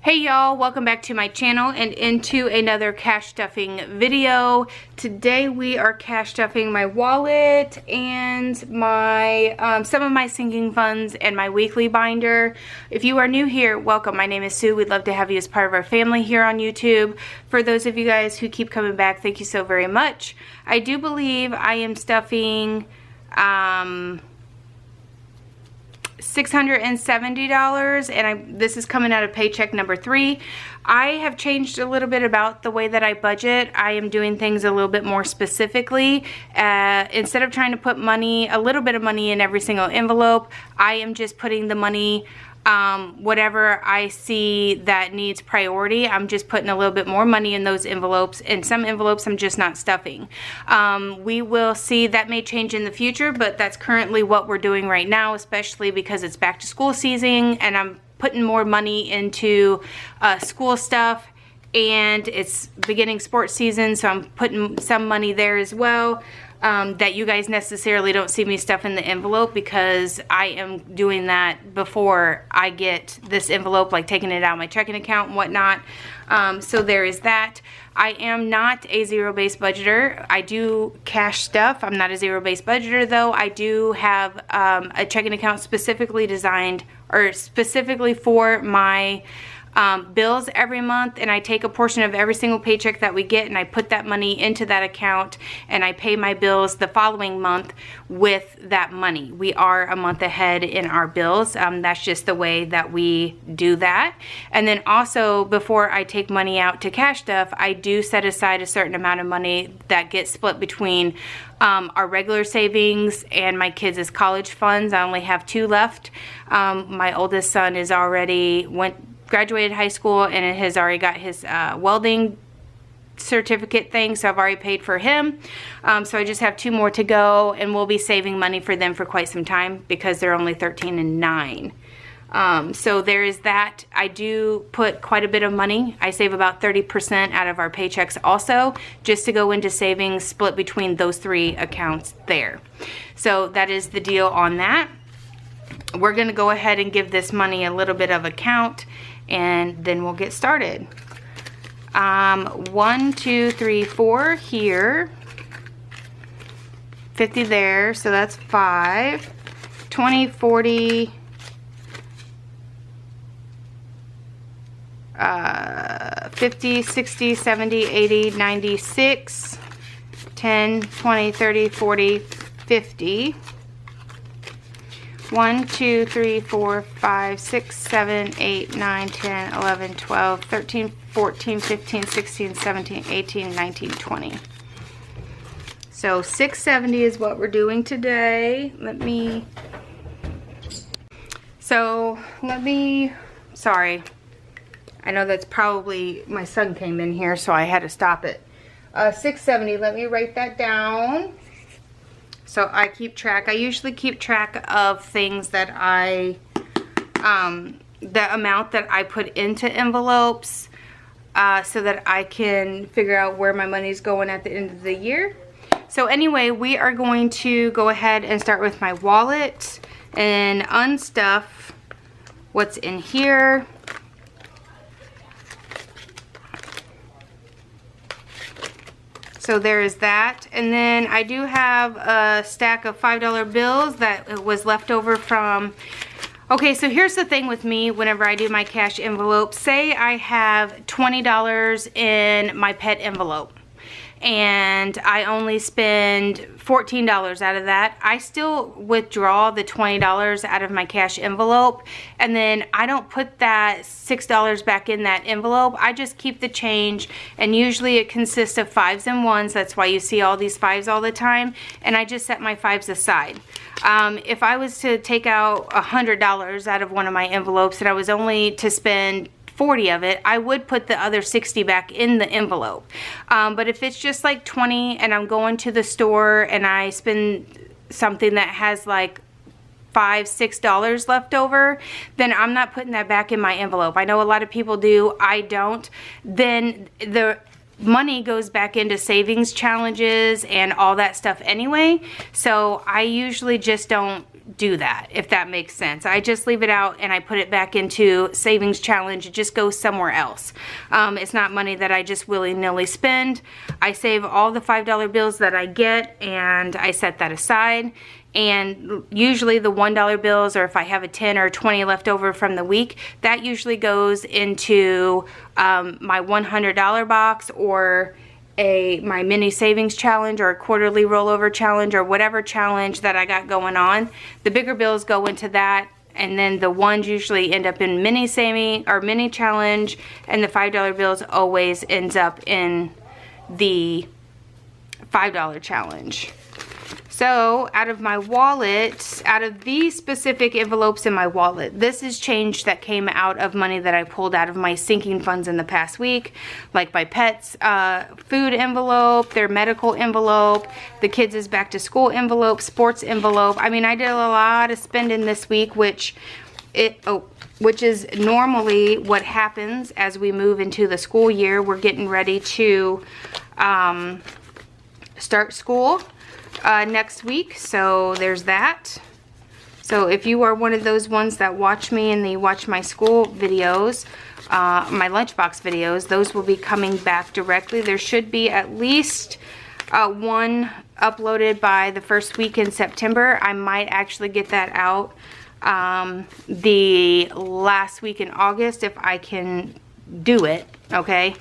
Hey y'all, welcome back to my channel and into another cash stuffing video. Today we are cash stuffing my wallet and my some of my sinking funds and my weekly binder. If you are new here, welcome. My name is Sue. We'd love to have you as part of our family here on YouTube. For those of you guys who keep coming back, thank you so very much. I do believe I am stuffing $670, and this is coming out of paycheck number 3. I have changed a little bit about the way that I budget. I am doing things a little bit more specifically. Instead of trying to put a little bit of money in every single envelope, I am just putting the money, whatever I see that needs priority, I'm just putting a little bit more money in those envelopes, and some envelopes I'm just not stuffing. We will see, that may change in the future, but that's currently what we're doing right now, especially because it's back to school season and I'm putting more money into school stuff, and it's beginning sports season, so I'm putting some money there as well. That you guys necessarily don't see me stuff in the envelope, because I am doing that before I get this envelope, like taking it out of my checking account and whatnot. So there is that. I am not a zero-based budgeter. I do cash stuff. I'm not a zero-based budgeter though. I do have a checking account specifically designed, or specifically for my bills every month, and I take a portion of every single paycheck that we get and I put that money into that account, and I pay my bills the following month with that money. We are a month ahead in our bills. That's just the way that we do that. And then also, before I take money out to cash stuff, I do set aside a certain amount of money that gets split between our regular savings and my kids' college funds. I only have 2 left. My oldest son is already graduated high school and has already got his welding certificate thing, so I've already paid for him. So I just have 2 more to go, and we'll be saving money for them for quite some time because they're only 13 and 9. So there is that. I do put quite a bit of money. I save about 30% out of our paychecks also, just to go into savings split between those 3 accounts there. So that is the deal on that. We're going to go ahead and give this money a little bit of a count, and then we'll get started. 1, 2, 3, 4 here, 50 there, so that's 5, 20, 40, 50, 60, 70, 80, 96, 10, 20, 30, 40, 50. 1, 2, 3, 4, 5, 6, 7, 8, 9, 10, 11, 12, 13, 14, 15, 16, 17, 18, 19, 20. So 670 is what we're doing today. Sorry. I know that's probably, my son came in here, so I had to stop it. 670, let me write that down. So I keep track. I usually keep track of things that the amount that I put into envelopes, so that I can figure out where my money's going at the end of the year. So anyway, we are going to go ahead and start with my wallet and unstuff what's in here. So there is that. And then I do have a stack of $5 bills that was left over from... Okay, so here's the thing with me whenever I do my cash envelope. Say I have $20 in my pet envelope, and I only spend $14 out of that. I still withdraw the $20 out of my cash envelope, and then I don't put that $6 back in that envelope. I just keep the change, and usually it consists of 5s and 1s. That's why you see all these 5s all the time, and I just set my 5s aside. If I was to take out $100 out of one of my envelopes and I was only to spend 40 of it, I would put the other 60 back in the envelope. But if it's just like 20 and I'm going to the store and I spend something that has like $5, $6 left over, then I'm not putting that back in my envelope. I know a lot of people do. I don't. Then the money goes back into savings challenges and all that stuff anyway. So I usually just don't do that, if that makes sense. I just leave it out and I put it back into savings challenge. It just goes somewhere else. It's not money that I just willy-nilly spend. I save all the $5 bills that I get and I set that aside. And usually the $1 bills, or if I have a 10 or 20 left over from the week, that usually goes into my $100 box, or my mini savings challenge, or a quarterly rollover challenge, or whatever challenge that I got going on. The bigger bills go into that, and then the ones usually end up in mini saving or mini challenge, and the $5 bills always ends up in the $5 challenge. So out of my wallet, out of these specific envelopes in my wallet, this is change that came out of money that I pulled out of my sinking funds in the past week, like my pets' food envelope, their medical envelope, the kids' back to school envelope, sports envelope. I mean, I did a lot of spending this week, which is normally what happens as we move into the school year. We're getting ready to start school next week, so there's that. So if you are one of those ones that watch me and they watch my school videos, my lunchbox videos, those will be coming back directly. There should be at least one uploaded by the first week in September. I might actually get that out the last week in August if I can do it, okay?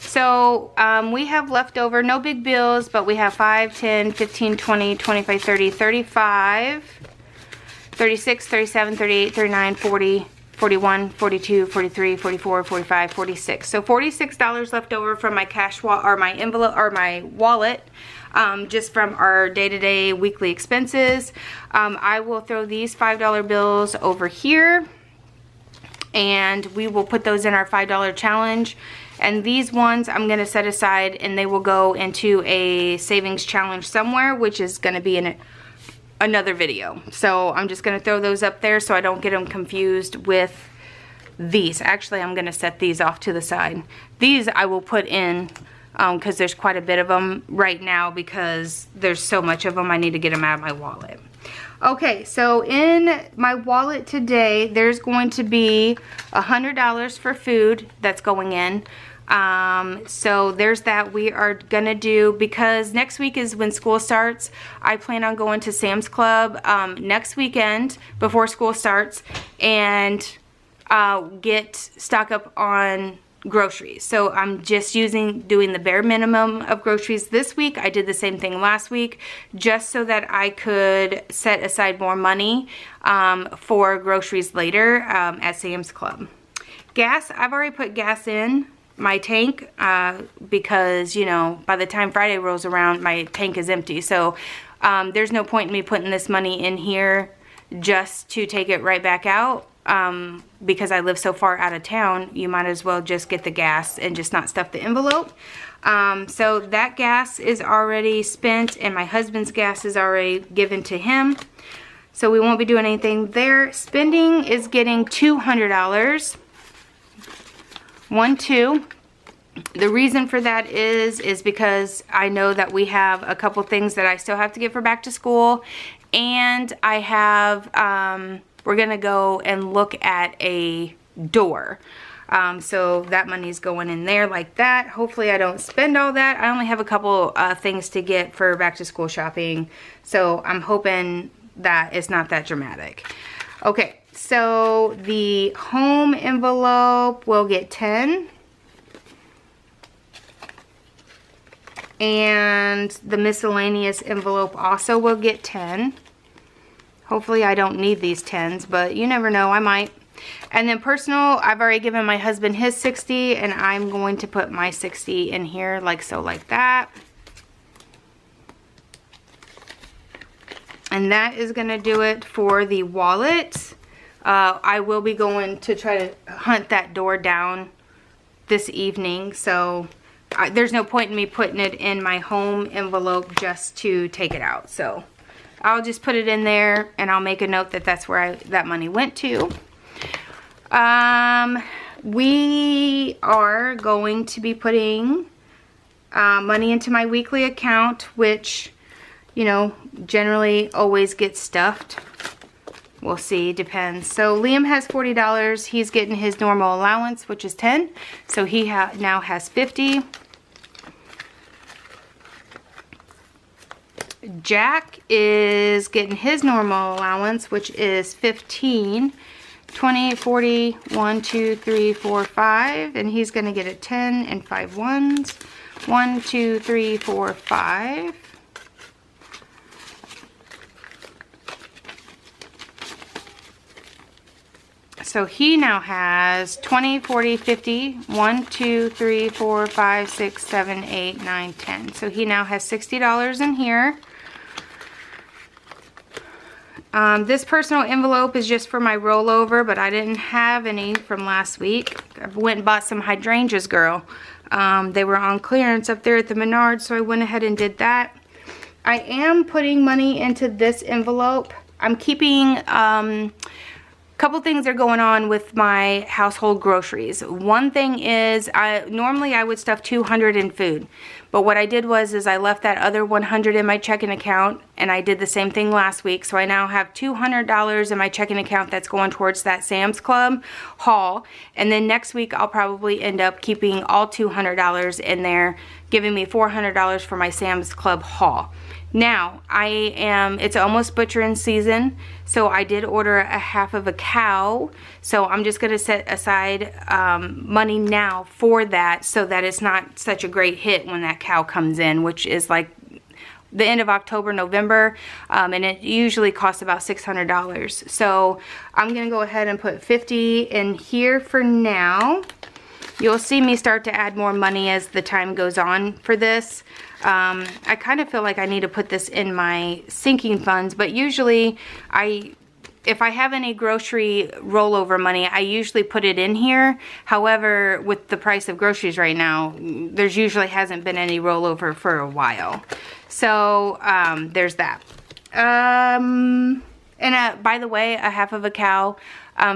So we have leftover, no big bills, but we have 5, 10, 15, 20, 25, 30, 35, 36, 37, 38, 39, 40, 41, 42, 43, 44, 45, 46. So $46 left over from my cash or my envelope or my wallet, just from our day-to-day weekly expenses. I will throw these $5 bills over here, and we will put those in our $5 challenge. And these ones I'm going to set aside, and they will go into a savings challenge somewhere, which is going to be in another video. So I'm just going to throw those up there so I don't get them confused with these. Actually, I'm going to set these off to the side. These I will put in because there's quite a bit of them right now, because there's so much of them. I need to get them out of my wallet. Okay, so in my wallet today, there's going to be $100 for food that's going in. So there's that. We are gonna do, because next week is when school starts, I plan on going to Sam's Club next weekend before school starts, and stock up on groceries. So I'm just doing the bare minimum of groceries this week. I did the same thing last week, just so that I could set aside more money for groceries later at Sam's Club. Gas, I've already put gas in my tank because, you know, by the time Friday rolls around, my tank is empty. So there's no point in me putting this money in here just to take it right back out. Because I live so far out of town, you might as well just get the gas and just not stuff the envelope. So that gas is already spent, and my husband's gas is already given to him. So we won't be doing anything there. Spending is getting $200. 1, 2. The reason for that is because I know that we have a couple things that I still have to get for back to school, and I have we're gonna go and look at a door. So that money's going in there like that. Hopefully I don't spend all that. I only have a couple things to get for back to school shopping, so I'm hoping that it's not that dramatic. Okay, so the home envelope will get 10. And the miscellaneous envelope also will get 10. Hopefully I don't need these 10s, but you never know, I might. And then personal, I've already given my husband his 60, and I'm going to put my 60 in here like so, like that. And that is going to do it for the wallet. I will be going to try to hunt that door down this evening, so there's no point in me putting it in my home envelope just to take it out. So I'll just put it in there, and I'll make a note that that's where that money went to. We are going to be putting money into my weekly account, which, you know, generally always gets stuffed. We'll see, depends. So Liam has $40. He's getting his normal allowance, which is 10. So he now has 50. Jack is getting his normal allowance, which is 15. 20, 40, 1, 2, 3, 4, 5. And he's going to get a 10 and 5 ones. 1, 2, 3, 4, 5. So he now has 20, 40, 50, 1, 2, 3, 4, 5, 6, 7, 8, 9, 10. So he now has $60 in here. This personal envelope is just for my rollover, but I didn't have any from last week. I went and bought some hydrangeas, girl. They were on clearance up there at the Menards, so I went ahead and did that. I am putting money into this envelope. I'm keeping... couple things are going on with my household groceries. One thing is, normally I would stuff $200 in food, but what I did was I left that other $100 in my checking account, and I did the same thing last week. So I now have $200 in my checking account that's going towards that Sam's Club haul, and then next week I'll probably end up keeping all $200 in there, giving me $400 for my Sam's Club haul. Now, it's almost butchering season, so I did order a half of a cow, so I'm just going to set aside money now for that so that it's not such a great hit when that cow comes in, which is like the end of October, November, and it usually costs about $600. So I'm going to go ahead and put 50 in here for now. You'll see me start to add more money as the time goes on for this. I kind of feel like I need to put this in my sinking funds, but usually if I have any grocery rollover money, I usually put it in here. However, with the price of groceries right now, there's usually hasn't been any rollover for a while. So there's that. And by the way, a half of a cow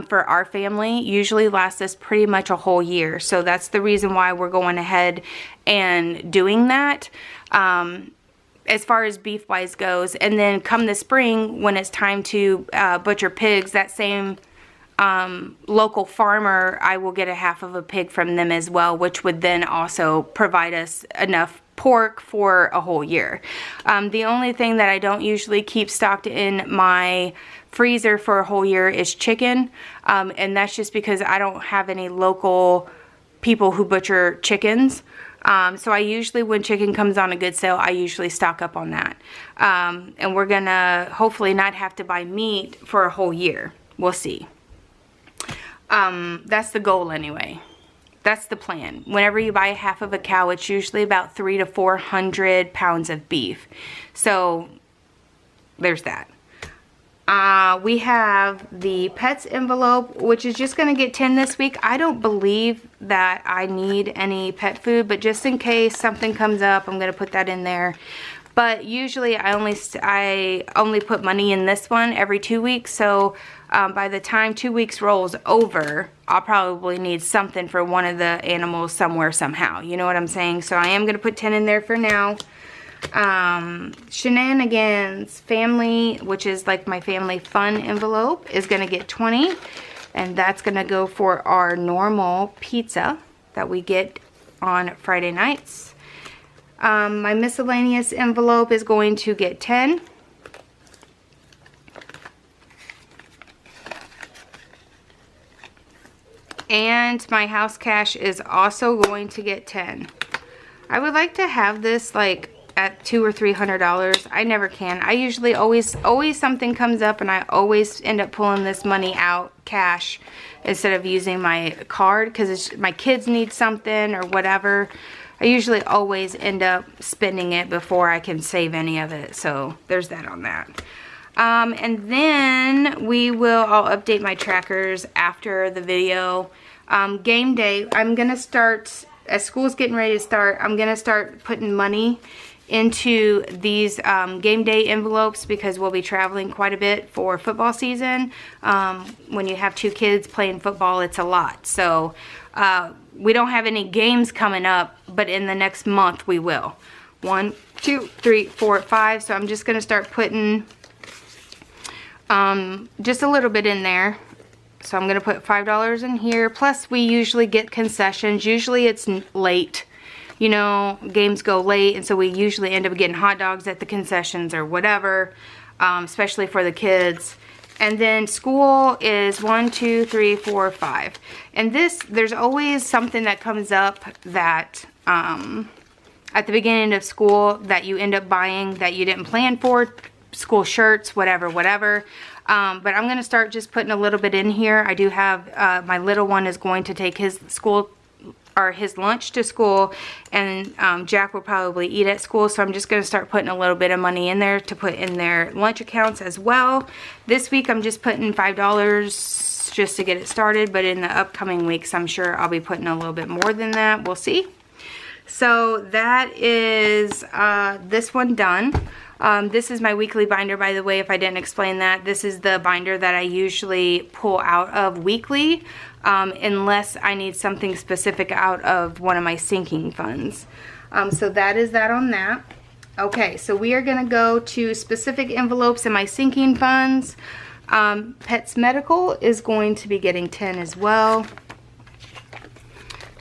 for our family usually lasts us pretty much a whole year. So that's the reason why we're going ahead and doing that as far as beef wise goes. And then come the spring, when it's time to butcher pigs, that same local farmer, I will get a half of a pig from them as well, which would then also provide us enough pork for a whole year. The only thing that I don't usually keep stocked in my freezer for a whole year is chicken, and that's just because I don't have any local people who butcher chickens. So I usually, when chicken comes on a good sale, I usually stock up on that. And we're gonna hopefully not have to buy meat for a whole year. We'll see. That's the goal anyway. That's the plan. Whenever you buy a half of a cow, it's usually about 300 to 400 pounds of beef. So there's that. We have the pets envelope, which is just going to get 10 this week. I don't believe that I need any pet food, but just in case something comes up, I'm going to put that in there. But usually I only put money in this one every 2 weeks. So by the time 2 weeks rolls over, I'll probably need something for one of the animals somewhere somehow. You know what I'm saying? So I am going to put 10 in there for now. Shenanigans family, which is like my family fun envelope, is going to get 20. And that's going to go for our normal pizza that we get on Friday nights. My miscellaneous envelope is going to get 10. And my house cash is also going to get 10. I would like to have this like at $200 or $300. I never can. I usually always something comes up and I always end up pulling this money out cash instead of using my card because my kids need something or whatever. I usually always end up spending it before I can save any of it. So there's that on that. And then I'll update my trackers after the video. Game day, I'm going to start, as school's getting ready to start, I'm going to start putting money into these game day envelopes because we'll be traveling quite a bit for football season. When you have 2 kids playing football, it's a lot. So we don't have any games coming up, but in the next month we will. 1, 2, 3, 4, 5. So I'm just going to start putting Just a little bit in there. So I'm going to put $5 in here. Plus we usually get concessions. Usually it's late. You know, games go late, and so we usually end up getting hot dogs at the concessions or whatever, especially for the kids. And then school is 1, 2, 3, 4, 5. And this, there's always something that comes up that at the beginning of school that you end up buying that you didn't plan for. School shirts, whatever. But I'm going to start just putting a little bit in here. I do have, my little one is going to take his school or his lunch to school, and Jack will probably eat at school, so I'm just going to start putting a little bit of money in there to put in their lunch accounts as well. This week I'm just putting $5 just to get it started, but in the upcoming weeks I'm sure I'll be putting a little bit more than that. We'll see. So that is this one done. This is my weekly binder, by the way, if I didn't explain that. This is the binder that I usually pull out of weekly, unless I need something specific out of one of my sinking funds. So that is that on that. Okay, so we are going to go to specific envelopes in my sinking funds. Pets Medical is going to be getting 10 as well.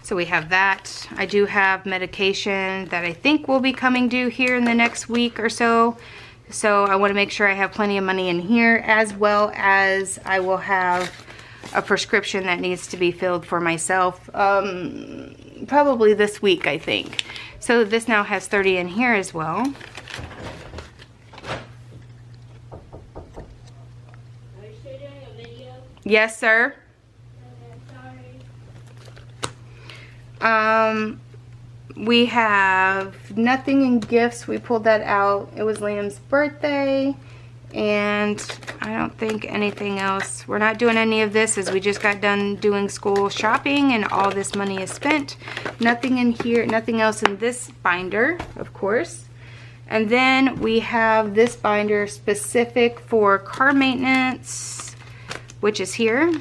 So we have that. I do have medication that I think will be coming due here in the next week or so. So I want to make sure I have plenty of money in here, as well as I will have a prescription that needs to be filled for myself probably this week, I think. So this now has 30 in here as well. Are you still doing a video? Yes, sir. We have nothing in gifts. We pulled that out. It was Liam's birthday, and I don't think anything else. We're not doing any of this as we just got done doing school shopping and all this money is spent. Nothing in here, nothing else in this binder, of course. And then we have this binder specific for car maintenance, which is here.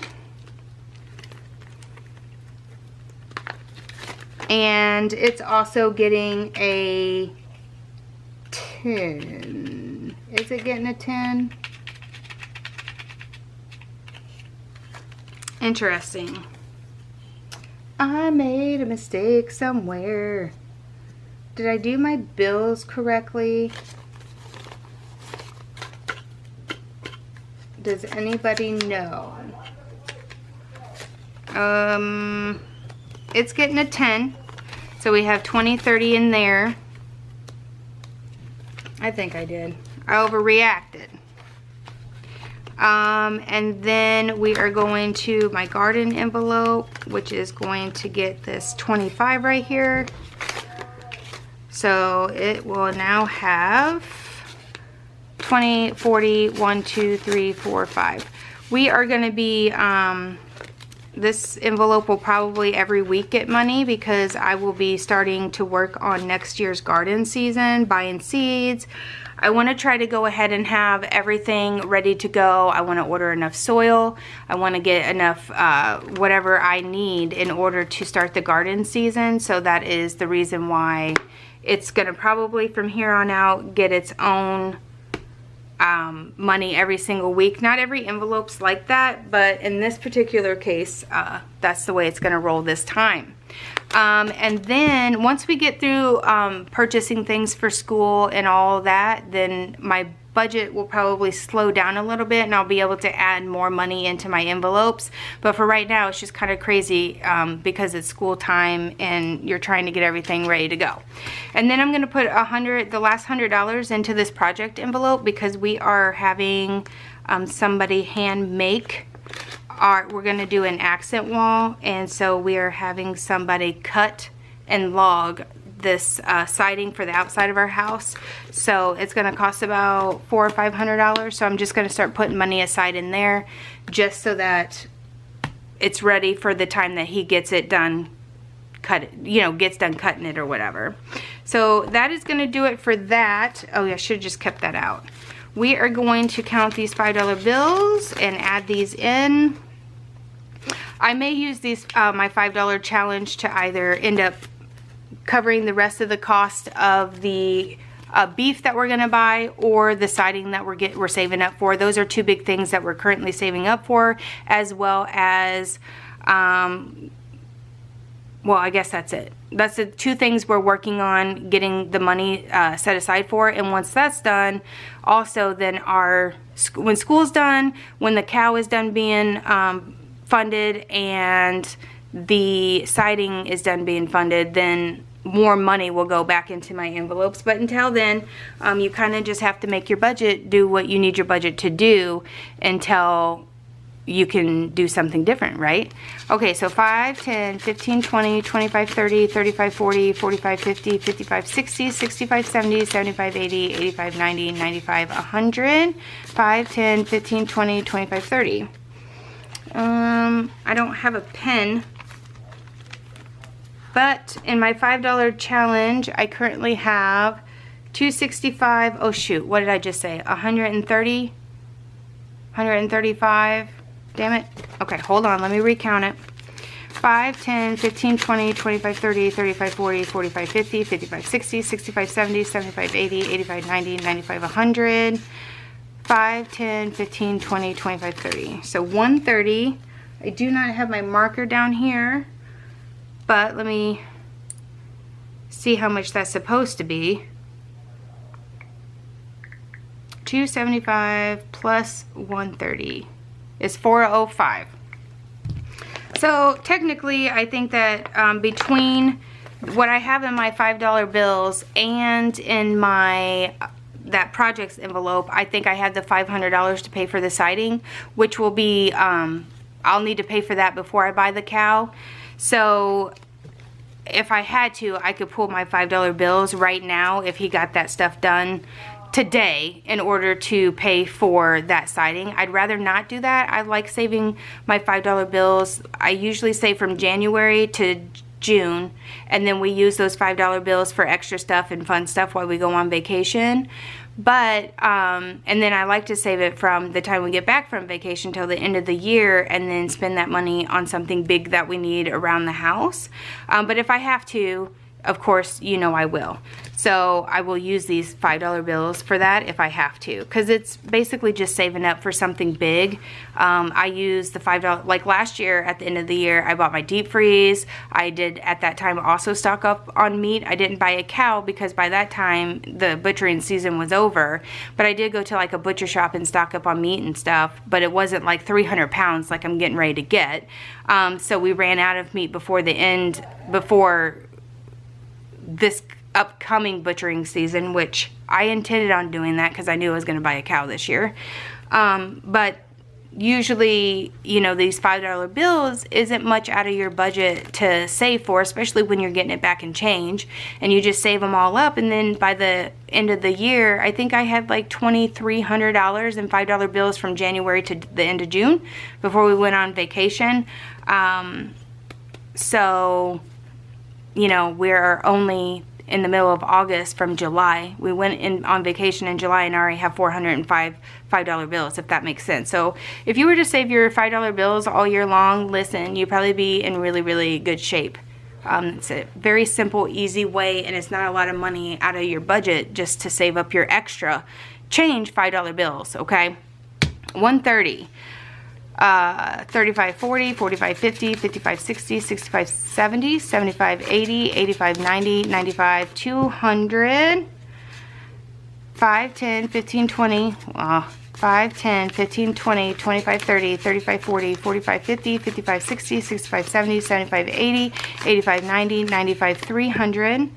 And it's also getting a 10. Is it getting a 10? Interesting. I made a mistake somewhere. Did I do my bills correctly? Does anybody know? It's getting a 10. So we have 20, 30 in there. I think I did. I overreacted. And then we are going to my garden envelope, which is going to get this 25 right here. So it will now have 20, 40, 1, 2, 3, 4, 5. We are going to be... this envelope will probably every week get money because I will be starting to work on next year's garden season, buying seeds. I want to try to go ahead and have everything ready to go. I want to order enough soil. I want to get enough whatever I need in order to start the garden season. So that is the reason why it's going to probably from here on out get its own money every single week. Not every envelope's like that, but in this particular case, that's the way it's going to roll this time. And then once we get through purchasing things for school and all that, then my budget will probably slow down a little bit and I'll be able to add more money into my envelopes. But for right now, it's just kind of crazy because it's school time and you're trying to get everything ready to go. And then I'm going to put the last $100 into this project envelope because we are having somebody hand make art. We're going to do an accent wall, and so we are having somebody cut and log this siding for the outside of our house. So it's going to cost about $400 or $500. So I'm just going to start putting money aside in there just so that it's ready for the time that he gets it done, gets done cutting it or whatever. So that is going to do it for that. Oh yeah, I should have just kept that out. We are going to count these $5 bills and add these in. I may use these my $5 challenge to either end up covering the rest of the cost of the beef that we're gonna buy or the siding that we're saving up for. Those are two big things that we're currently saving up for, as well as well, I guess that's it. That's the two things we're working on getting the money set aside for. And once that's done, also then when school's done, when the cow is done being funded and the siding is done being funded, then more money will go back into my envelopes. But until then, you kind of just have to make your budget do what you need your budget to do until you can do something different, right? Okay, so 5, 10, 15, 20, 25, 30, 35, 40, 45, 50, 55, 60, 65, 70, 75, 80, 85, 90, 95, 100, 5, 10, 15, 20, 25, 30. I don't have a pen, but in my $5 challenge, I currently have 265, oh shoot, what did I just say? 130, 135, damn it. Okay, hold on, let me recount it. 5, 10, 15, 20, 25, 30, 35, 40, 45, 50, 55, 60, 65, 70, 75, 80, 85, 90, 95, 100. 5, 10, 15, 20, 25, 30. So 130. I do not have my marker down here, but let me see how much that's supposed to be. 275 plus 130 is 405. So technically, I think that between what I have in my $5 bills and in my that projects envelope, I think I have the $500 to pay for the siding, which will be I'll need to pay for that before I buy the cow. So if I had to, I could pull my $5 bills right now if he got that stuff done today in order to pay for that siding. I'd rather not do that. I like saving my $5 bills. I usually save from January to June, and then we use those $5 bills for extra stuff and fun stuff while we go on vacation. But and then I like to save it from the time we get back from vacation till the end of the year, and then spend that money on something big that we need around the house. But if I have to, of course, you know I will. So I will use these $5 bills for that if I have to, because it's basically just saving up for something big. I use the $5, like last year at the end of the year, I bought my deep freeze. I did at that time also stock up on meat. I didn't buy a cow because by that time the butchering season was over, but I did go to like a butcher shop and stock up on meat and stuff, but it wasn't like 300 pounds like I'm getting ready to get. So we ran out of meat before this upcoming butchering season, which I intended on doing that because I knew I was going to buy a cow this year. But usually, you know, these $5 bills isn't much out of your budget to save for, especially when you're getting it back in change, and you just save them all up, and then by the end of the year, I think I had like $2,300 in $5 bills from January to the end of June before we went on vacation. So, you know, we're only in the middle of August from July. We went in on vacation in July and already have 405 $5 bills, if that makes sense. So if you were to save your $5 bills all year long, listen, you'd probably be in really, really good shape. It's a very simple, easy way, and it's not a lot of money out of your budget just to save up your extra change $5 bills, okay? 130. 35, 40, 45, 50, 55, 60, 65, 70, 75, 80, 85, 90, 95, 200, 5, 10, 15, 20, 5, 10, 15, 20, 25, 30, 35, 40, 45, 50, 55, 60, 65, 70, 75, 80, 85, 90, 95, 300,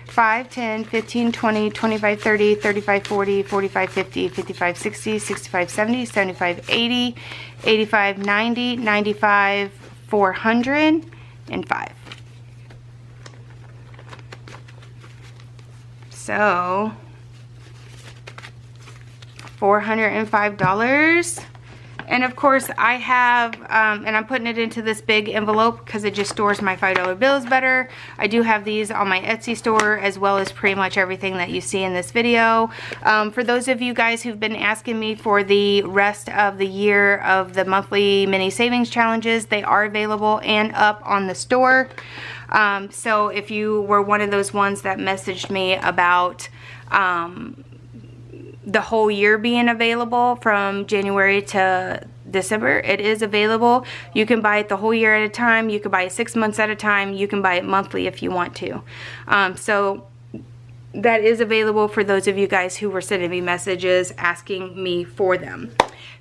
5, 10, 15, 20, 25, 30, 35, 40, 45, 50, 55, 60, 65, 70, 75, 80, 85, 90, 95, 405. So, $405. And of course I have, and I'm putting it into this big envelope because it just stores my $5 bills better. I do have these on my Etsy store, as well as pretty much everything that you see in this video. For those of you guys who've been asking me for the rest of the year of the monthly mini savings challenges, they are available and up on the store. So if you were one of those ones that messaged me about the whole year being available from January to December, it is available. You can buy it the whole year at a time. You can buy it 6 months at a time. You can buy it monthly if you want to. So that is available for those of you guys who were sending me messages asking me for them.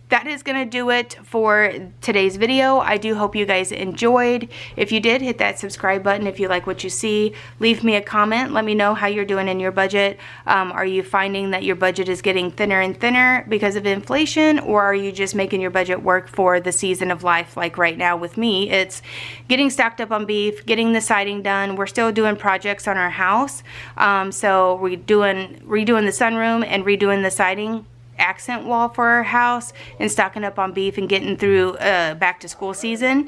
That is going to do it for today's video. I do hope you guys enjoyed. If you did, hit that subscribe button if you like what you see. Leave me a comment. Let me know how you're doing in your budget. Are you finding that your budget is getting thinner and thinner because of inflation, or are you just making your budget work for the season of life? Like right now with me, it's getting stocked up on beef, getting the siding done. We're still doing projects on our house. So we're redoing the sunroom and redoing the siding accent wall for our house, and stocking up on beef and getting through back to school season.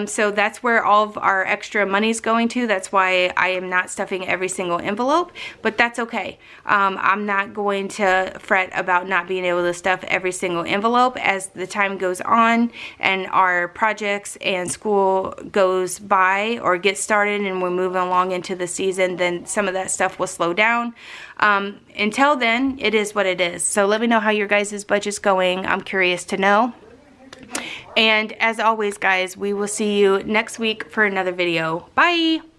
So that's where all of our extra money's going to. That's why I am not stuffing every single envelope, but that's okay. I'm not going to fret about not being able to stuff every single envelope. As the time goes on and our projects and school goes by or gets started and we're moving along into the season, then some of that stuff will slow down. Until then, it is what it is. So let me know how your guys' budget's going. I'm curious to know. And as always, guys, we will see you next week for another video. Bye!